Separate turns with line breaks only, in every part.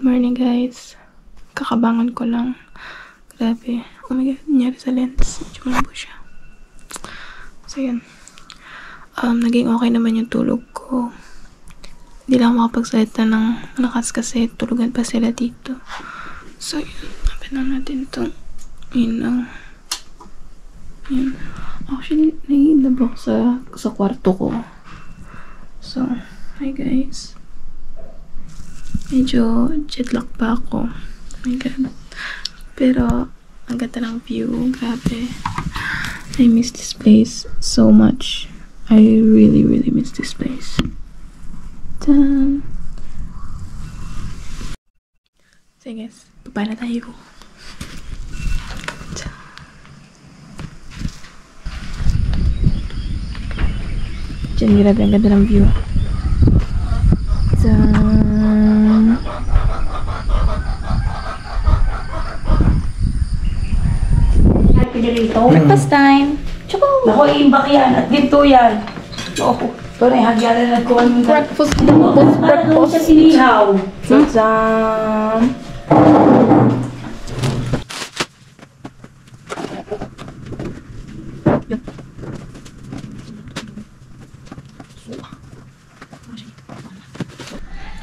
Morning guys. Kakabangon ko lang. Grabe. Oh my god, nangyari sa lens. Medyo malabo siya. So yun. Naging okay naman yung tulog ko. Hindi lang makapagsalita ng lakas kasi tulugan pa sila dito. So yun. Open na natin itong ilaw. Yun. Actually, nai-ilabok sa kwarto ko. So, hi guys. Medyo jetlag pa ako. Oh my god. Pero, ang ganda ng view. Grabe. I miss this place so much. I really, really miss this place. Tan. So guys, baba na tayo. Diyan, grabe. Ang ganda ng view. Tan. Breakfast time. Tsaka,
ako iimbak yan at ginto yan. Oo. Ito na ihagyanan na ko.
breakfast.
Sa sinihaw.
Saan?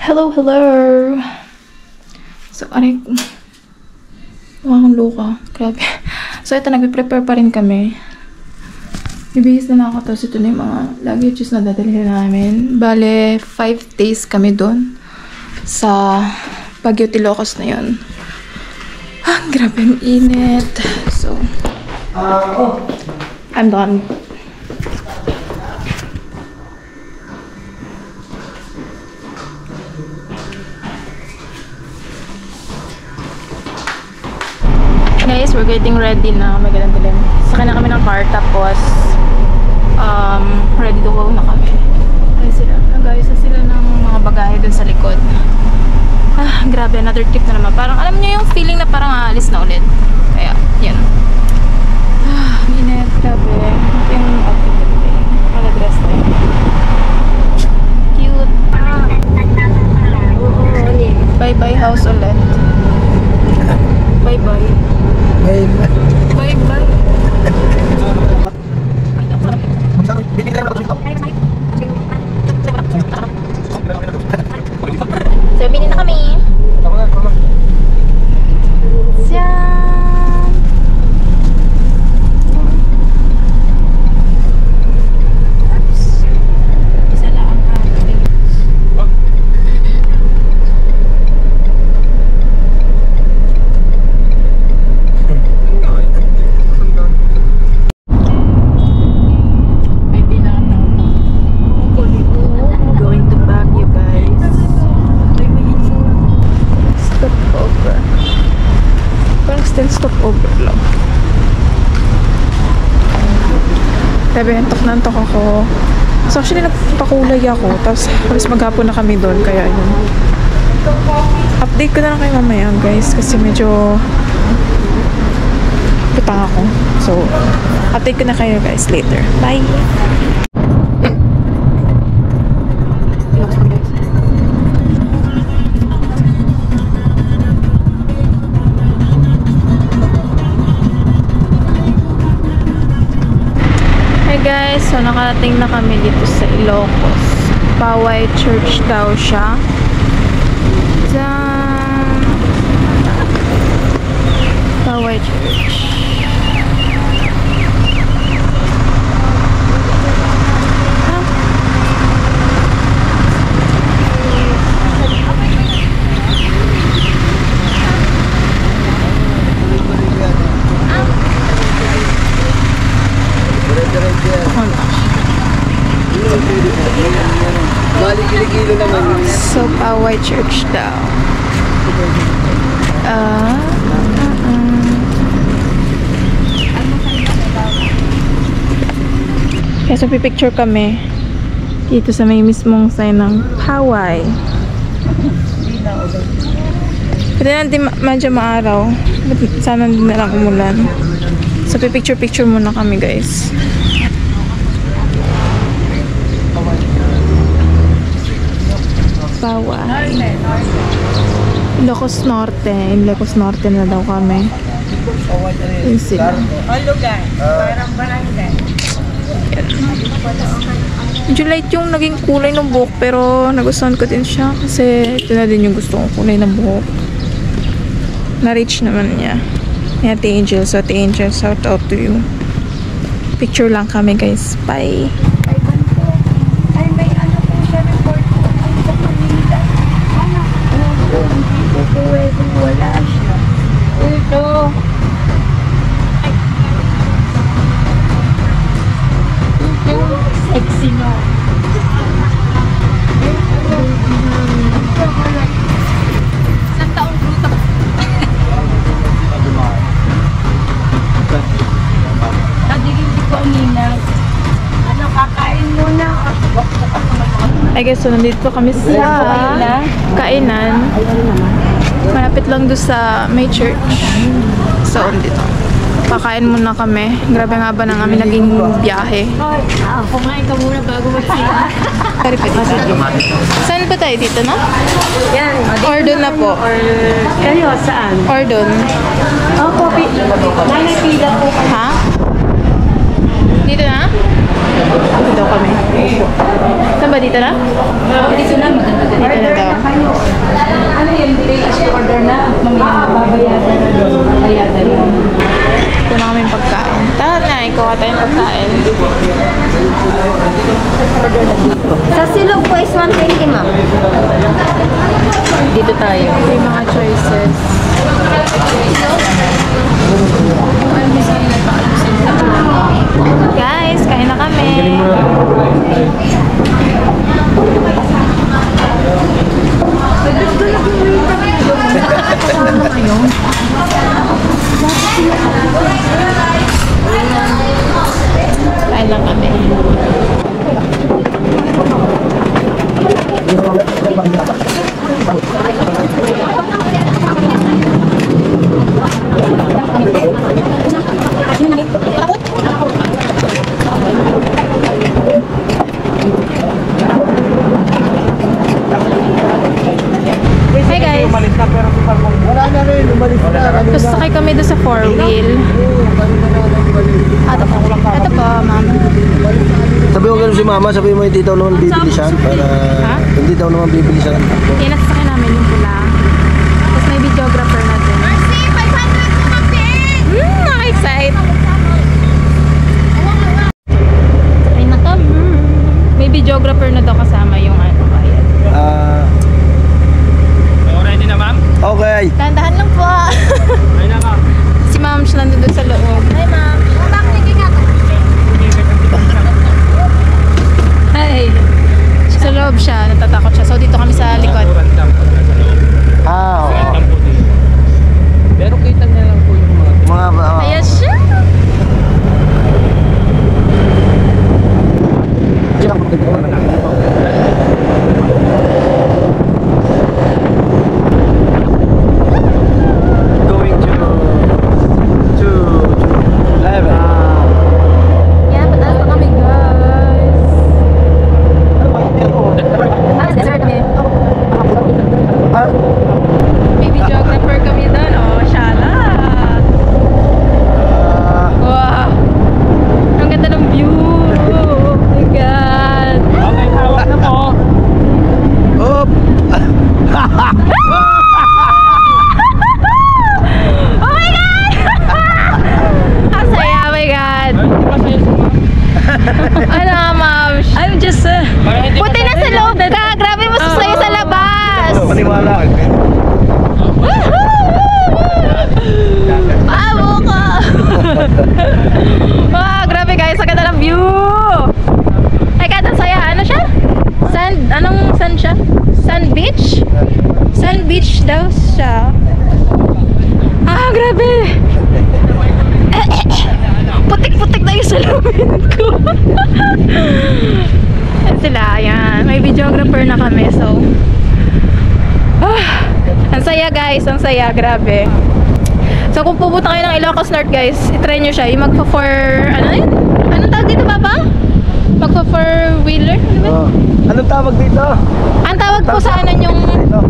Hello, hello. So, aray, akong luka. Grabe. So, ito, nagpe-prepare pa rin kami. Bibihis na ako. Tapos, ito na yung mga luggages na dadalhin namin. Bale, 5 days kami doon sa Baguio, Ilocos na yun. Grabe, ang init. So, I'm done. Guys, we're getting ready na. May ganun dilim. Sakay na kami ng car, tapos ready to go na kami. Guys, sila ng mga bagahe dun sa likod. Grabe, another trip na naman. Parang alam niyo yung feeling na parang aalis na ulit. Kaya, yun. Init, grabe. Ito yung outfit na today. Pala-dress na yun. Cute. Bye-bye house ulit. Bye-bye. Bye-bye. So, binin na kami. Diyan. Isa lang ang ating. Stopover lang. Sabi, antok ako. So actually, nagpakulay ako. Tapos, halos maghapon na kami doon. Kaya yun. Update ko na lang kayo mamaya, guys. Kasi medyo putang ako. So, update ko na kayo, guys, later. Bye! Guys, so nakarating na kami dito sa Ilocos. Paway Church daw siya. Diyan. Paway Church. So, Paway Church daw. Kaya so, pipicture kami dito sa may mismong sign ng Paway. Pwede natin medyo maaraw. Sana hindi na lang umulan. So, pipicture muna kami, guys. Paway. Ilocos Norte. Ilocos Norte na daw kami. Yun sila.
Ang lugar, parang barangay.
Medyo light yung naging kulay ng buhok pero nagustuhan ko din siya kasi ito na din yung gusto kong kulay ng buhok. Na-reach naman niya. Ni Ate Angel. So Ate Angel, shout out to you. Picture lang kami guys. Bye!
Ay, may ano po siya report po. Ay, sa Manila. Anak ko. Hindi po pwede. Wala siya. Ito. Sexy no.
Isang taong fruta.
Nadiging di ko nina. Ano, kakain muna.
I guess so nandito kami sa kainan. Malapit lang doon sa may church. So, dito. Kakain muna kami. Grabe nga ba ng aming naging biyahe.
Kumain ka muna bago mag-sila.
Sorry pa dito. Saan ba tayo dito, no?
Yan.
Or doon na po?
Kayo, saan?
Or doon?
Opo, nanapila po.
Ha? Dito na? Dito kami. Saan ba dito na?
Dito na.
Dito na daw.
Ano yun? Order na. Babayaran na. Bayaran na.
Ito na kami pagkain. Tara na, ikuha tayong pagkain.
Sa silog po is 120, ma'am.
Dito tayo. May mga choices. Guys, kain na kami. Kain lang kami. Hey guys! Tapos sakay kami doon sa 4-wheel. Ito po, ma'am.
Sabi mo gano'n si mama, sabi mo hindi daw naman bibili siya para hindi daw naman bibili siya.
Yan, nasasakay namin yung pula. Tapos may videographer natin.
Mercy, 500 kumapin!
Nakaka-excite. Ay, naka. May videographer na daw kasama yung ano. Ayan.
Ready na, ma'am?
Okay.
Dahan-dahan lang po.
Ay na ka.
Si ma'am siya nandun sa loob.
Hi, ma'am.
Hi. Sa loob siya, natatakot siya. So dito kami sa likod.
Oo.
Pero kita niya lang po yung mga...
Ayan siya.
Going to 11.
Yan, pataas pa kami guys. Desert kami. May videographer kami doon. Oh, shala. Wow. Ang ganda ng view. Oh my God.
Okay, hawak na po.
Up!
Oh my God! Ang saya, oh my God. Ano nga, ma'am?
I'm just,
Puti na sa loob ka. Grabe mo sa'yo sa labas.
Paniwala.
Pabo ka. Wow, grabe guys. Ang ganda ng view. Ay, God, ang saya. Ano siya? Sand? Anong sand siya? Sand beach? Sand beach daw siya. Ah, grabe. Putik-putik na yung salamin ko. Yan sila, yan. May videographer na kami, so. Ang saya guys, ang saya, grabe. So kung pupunta kayo ng Ilocos North guys, itry nyo siya. Yung magpa-4, ano yun? Anong tawag dito, Papa? Magpa-4-wheeler? Ano ba?
Anong tawag dito?
Ang tawag po sa ano yung
Dito.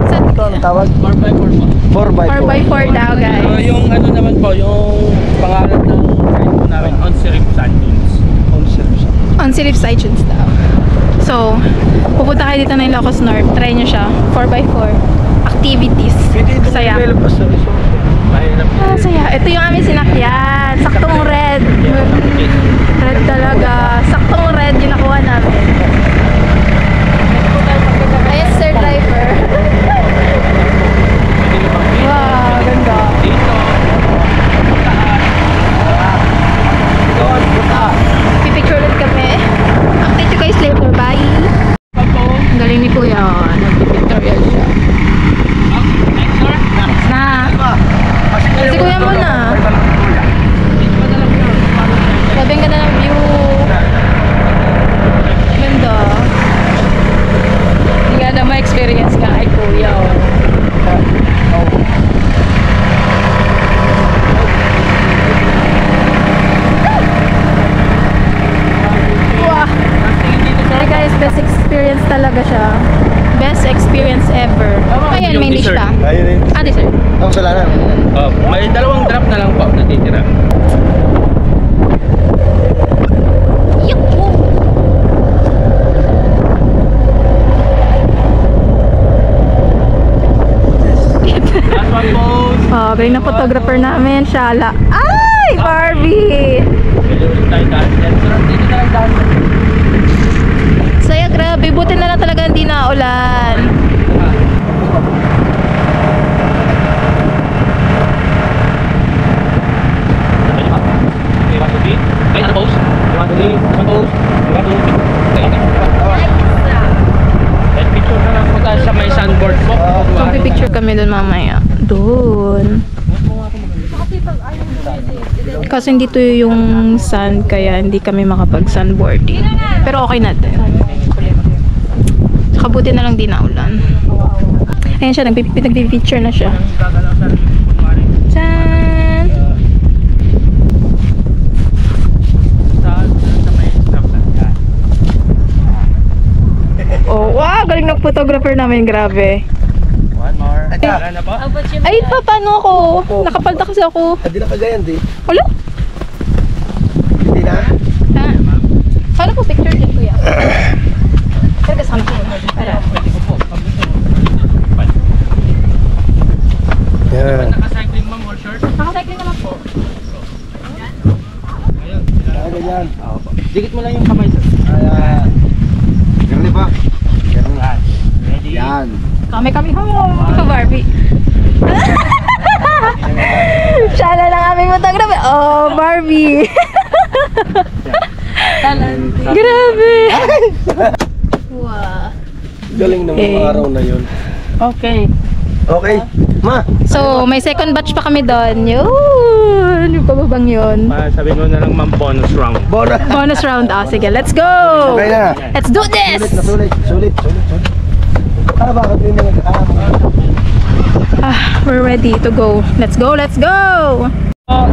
sa
to? Anong tawag?
4x4 po.
4x4.
4x4 daw, guys.
Yung ano naman po, yung pangalan ng ride po namin, On Sirip Sand Dunes.
On Silip Sights daw. So, pupunta kayo dito ng Ilocos North. Try nyo siya. 4x4. Activities. Saya.
Mahirap.
Ah, saya. Ito yung aming sinakyan. Saktong red. Red talaga. Saktong red yung nakuha namin. Ayan, sir driver. Wow, ganda.
Dito.
Pipicture ulit kami. Update you guys later. Bye. Ang galing ni Kuya. Nag-pictorial siya. Next na. Si Kuya muna. Sabi ang ganda ng view. Ganda. Hindi nga na ma-experience ka kay Kuya. Wow. Hey guys, best experience talaga siya. Best experience ever. Ayan, may niche pa.
Ayun yun.
Ah, dessert.
Ang salanan.
May dalawang drop na lang po natitira. Last one po.
Oh, galing na photographer namin, Shala. Ay, Barbie!
Dito tayo daan. Dito na lang daan.
Saya, grabe. Buti na lang talaga hindi na ulan.
Ay, ano post? Picture na lang po tayo sa may sandboard po.
So, picture kami doon mamaya. Doon. Kasi dito yung sand, kaya hindi kami makapag-sandboarding. Pero okay natin. Saka buti na lang di na ulan. Ayan siya, nagpipicture na siya. Tsan! Oh, wow! Galing ng photographer namin, grabe.
One more. Wala na po?
Ay, paano ako? Nakapalta kasi ako.
Hindi na kagayan, di?
Wala?
Hindi na?
Ha? Paano po picture din, kuya? Pero kasama ko. Para.
Yan.
Naka-cycling ma'am or short?
Nakacycling naman po.
Kagayan.
Dikit mo lang yung kamay sir.
Ganun pa.
Ganun lang. Ready?
Yan.
Kami ho. Ikaw, Barbie. Shala lang aming photographer. Oh, Barbie. Grabe. Wow.
Galing ng mga araw na yun.
Okay.
Okay. Ma.
So, may second batch pa kami doon. Yun. Yung pababang yun.
Sabihin mo na lang ma'am bonus round.
Bona.
Bonus round. Ah, sige, let's go.
Okay na.
Let's do this.
Sulit. Bakit yun na
We're ready to go. Let's go.
Oh,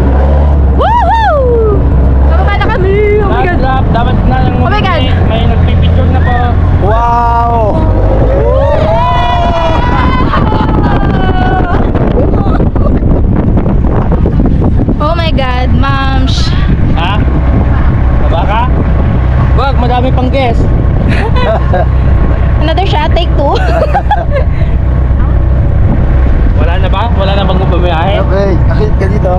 Woohoo! Bababa na kami. Oh my
last
God.
drop. Dapat na lang
Oh my God.
may nagpipicture na po.
Wow!
Oh my God, Mams.
Ha? Baba ka? Wag, madami pang guest.
Another shot, take two.
Wala na ba? Wala na bang bumiyahe?
Okay, akit ka dito.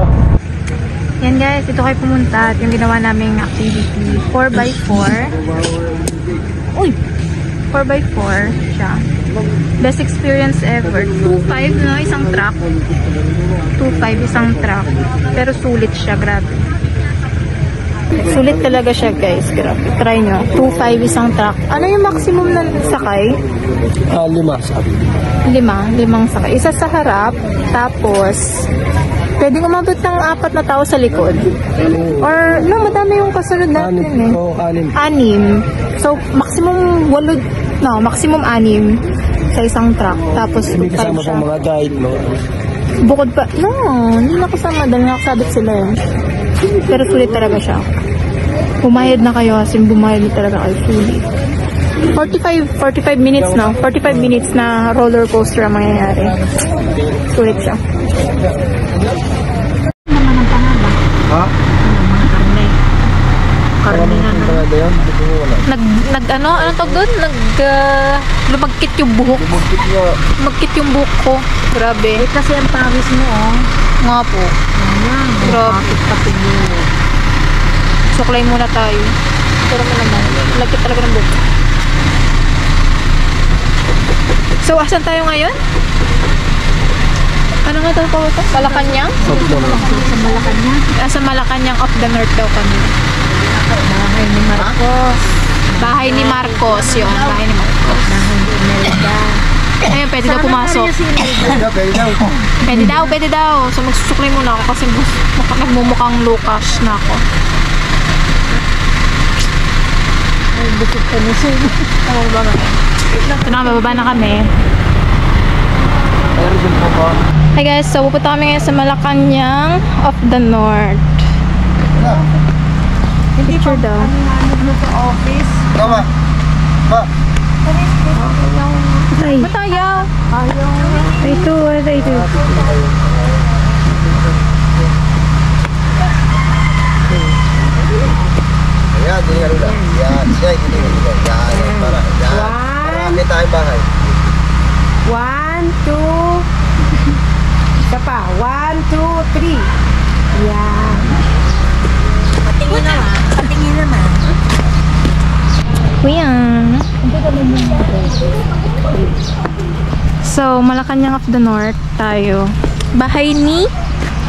Yan guys, dito kayo pumunta at yung ginawa naming activity, 4x4. Uy! 4x4 siya. Best experience ever. 2.5 no, isang truck. 2.5 isang truck. Pero sulit siya, grabe. Sulit talaga siya guys, grabe. Try nyo. 2.5 isang truck. Ano yung maximum na sakay?
5 sabi.
5 sakay. Isa sa harap, tapos pwedeng umabot ng 4 na tao sa likod. Or, no, madami yung kasunod natin eh. 6. So, maximum 6 sa isang truck. Tapos,
Hindi kasama
siya.
pang mga guide, no?
Bukod pa, no, hindi na kasama dahil nakasabit sila yun. Pero sulit talaga siya. Bumayad na kayo, kasi bumayad na talaga kayo, sulit. 45 minutes na. 45 minutes na roller coaster ang mangyayari. Sulit siya.
Ha?
Karne na na.
Anong tawag doon? Lumagkit yung buhok. Lumagkit yung buhok ko. Grabe.
Kasi ang pawis mo, oh.
Nga po.
Ayan,
Grabe.
bakit mo.
Suklay muna tayo. Pero naman, lumagkit talaga ng buhok. So, asan tayo ngayon? Ano nga ito po ito? Malacanang?
Sa Malacanang.
Sa Malacanang of the North daw kami.
Bahay ni Marcos.
Bahay ni Marcos yun. Bahay ni Marcos.
Bahay ni Imelda.
Ayun, pwede daw pumasok. Pwede daw. So, magsusuklay muna ako kasi nagmumukhang Lucas na ako.
Ay, bukod ka na siya.
Ito na, bababa na kami. Hi guys, so pupunta kami ngayon sa Malacanang of the North. Picture daw.
Ano sa office?
Tama. Ma.
Ba't ayaw?
Ito.
Ayan, diningan ulit. Yan, siya, diningan ulit. Yan, para. Yan. Para kita ang bahay.
1, 2. Isa pa. 1, 2, 3. Yan. Patingin naman.
Kuya. So, Malacanang of the North tayo. Bahay ni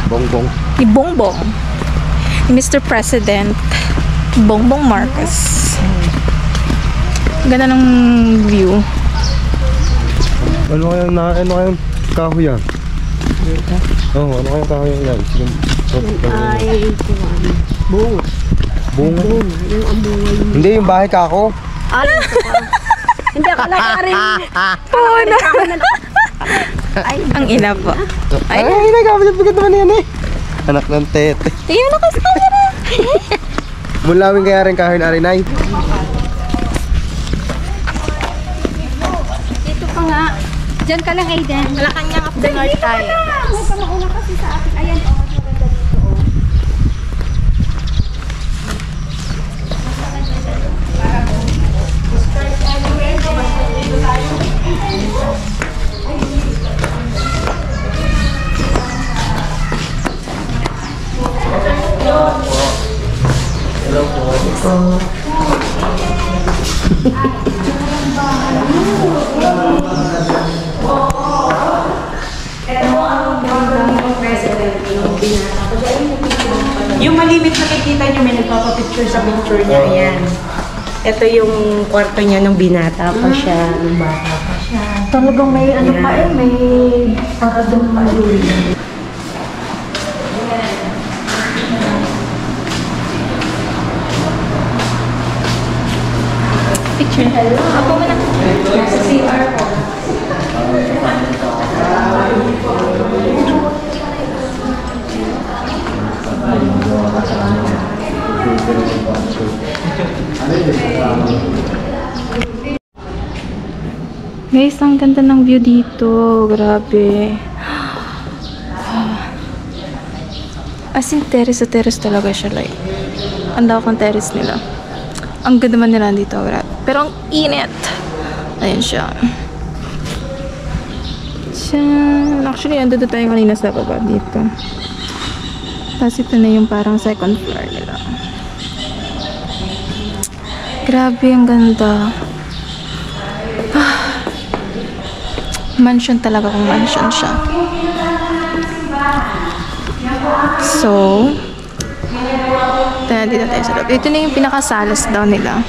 Bongbong.
Bongbong. Ni Mr. President Bongbong Marcos. Ganda ng view.
Ano kayang kahoy yan? Oo, ano kayang kahoy yan?
Ay, bunga.
Bunga?
Yung amunga yung...
Hindi, yung bahay ka ako.
Alin ka pa? Hindi ako rin.
Puna. Ang ina po.
Ay, nagkapalit-palit naman yan eh. Anak ng tete.
Tingnan mo kasi camera.
Mulawin kaya rin kahoy na arinay.
Dito pa nga. Diyan ka lang, Aiden.
Malacanang of the North tayo.
May pamauna kasi sa akin. Ayan, oh. Mas maganda dito, oh.
Yung malimit nakikita nyo, may nagpapapicture sa picture niya. Ayan. Ito yung kwarto niya nung binata pa siya, nung bata pa siya.
Talagang may ano pa eh, may para doon maluli.
Picture. Ako muna. Sa CR ko. Guys, ang ganda ng view dito. Grabe. As in, terrace sa terrace talaga siya. Like, ang lawak ng terrace nila. Ang ganda man nila dito. Grabe. Pero ang init. Ayan siya. Actually, andun tayo kanina sa baba dito. Tapos ito na yung parang second floor nila. Grabe, ang ganda. Mansion talaga kung mansion siya. So, dito tayo sa loob. Ito na yung pinakasalas daw nila.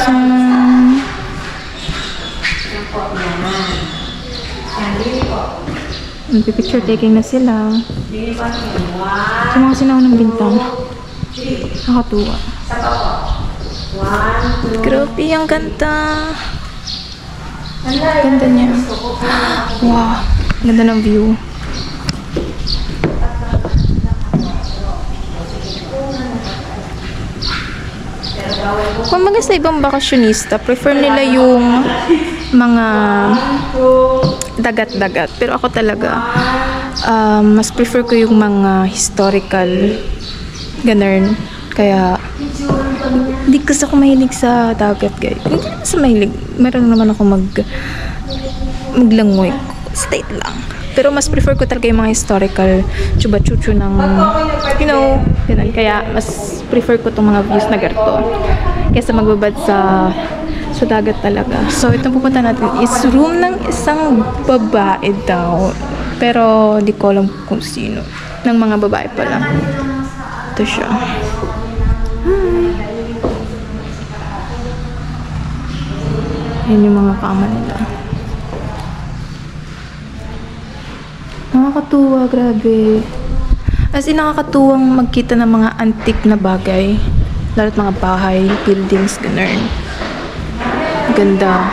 So, picture taking na sila. Sa mga sinaunang bintang. Nakatuwa. Grabe, ang ganda. Ganda niya. Wow. Ganda ng view. Kumbaga sa ibang bakasyonista, prefer nila yung mga dagat-dagat. Pero ako talaga, mas prefer ko yung mga historical, ganun. Kaya, hindi kasi ako mahilig sa dagat, guys. Hindi naman sa mahilig. Meron naman ako maglangoy. State lang. Pero mas prefer ko talaga yung mga historical chuba-chuchu ng, you know, ganun. Kaya, mas prefer ko itong mga views na ganito. Kaysa magbabad sa dagat talaga. So, itong pupunta natin is room ng isang babae daw. Pero, di ko alam kung sino. Ng mga babae pala. Ito siya. Yan yung mga kama nila. Nakakatuwa, grabe. As in, nakakatuwang magkita ng mga antique na bagay. Lalo't mga bahay, buildings, ganun. Ganda.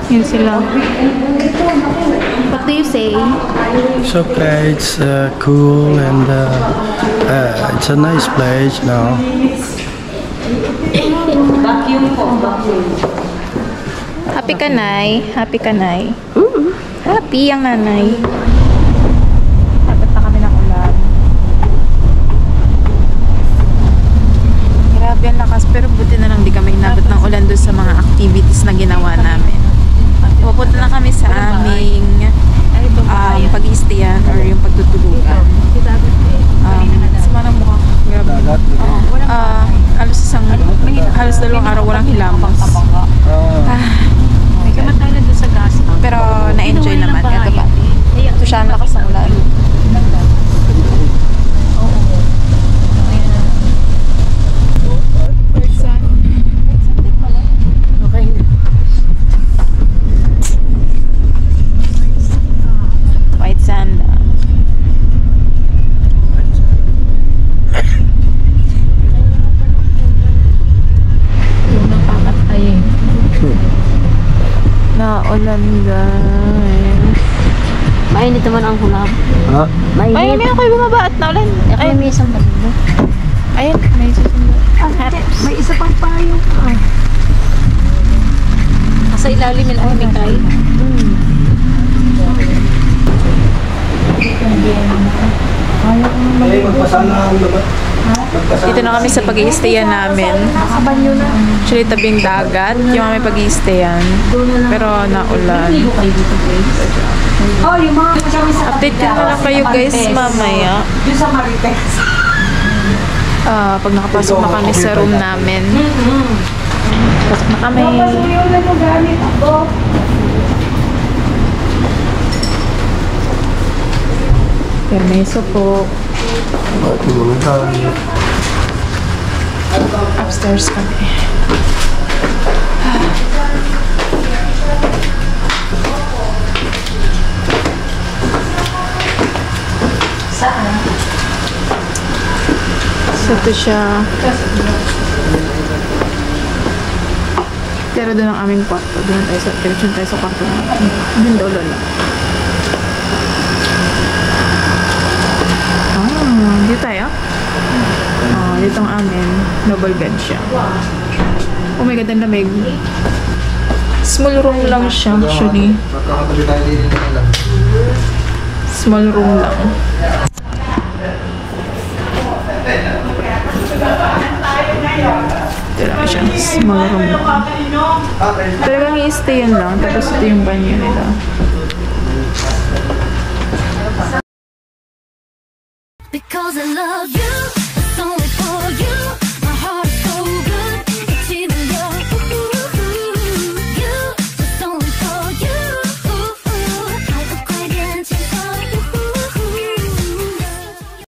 Yun sila. What do you say?
It's okay, it's cool and it's a nice place now.
Happy ka, Nay? Happy ka, Nay? Happy ang nanay. Dapat na kami ng ulan. Grabe ang lakas, pero buti na lang di kami inabot ng ulan doon sa mga activities na ginawa namin. Pupunta na kami sa aming pag-i-stayan or yung pagtutulugan. Sama ng mukha. Grabe. Halos 2 araw walang hilamos. May kamatay na doon sa gas. Pero na-enjoy naman. Ito ba? Ito siya ang lakas ng ulan. White sand. Naulan, guys.
Mainit naman ang hulab.
Ha?
Ay, may ako bumaba at naulan.
Ay, may isang balibo.
Ayun, may susunod.
May isa pang payo. Nasa ilalim yung umikay.
Magpasana ang labat.
Dito na kami sa pag-i-stayan namin. Actually, tabing dagat. Yung kami pag-i-stayan. Pero naulan. Update ko na lang kayo guys mamaya. Pag nakapasok na kami sa room namin. Pasok na kami. Permeso po. Upstairs kami.
Saan?
So, ito siya. Pero doon ang aming kwarto. Doon tayo sa kwarto natin. Doon daw lola. Dito tayo? Dito ang amin. Double bed siya. Oh my God, ang lamig. Small room lang siya actually.
Magkakatabi tayo din lang.
Small room lang. Ito lang siya. Small room lang. Talagang i-stayan lang. Tapos ito yung banyo nila.
Because I love you.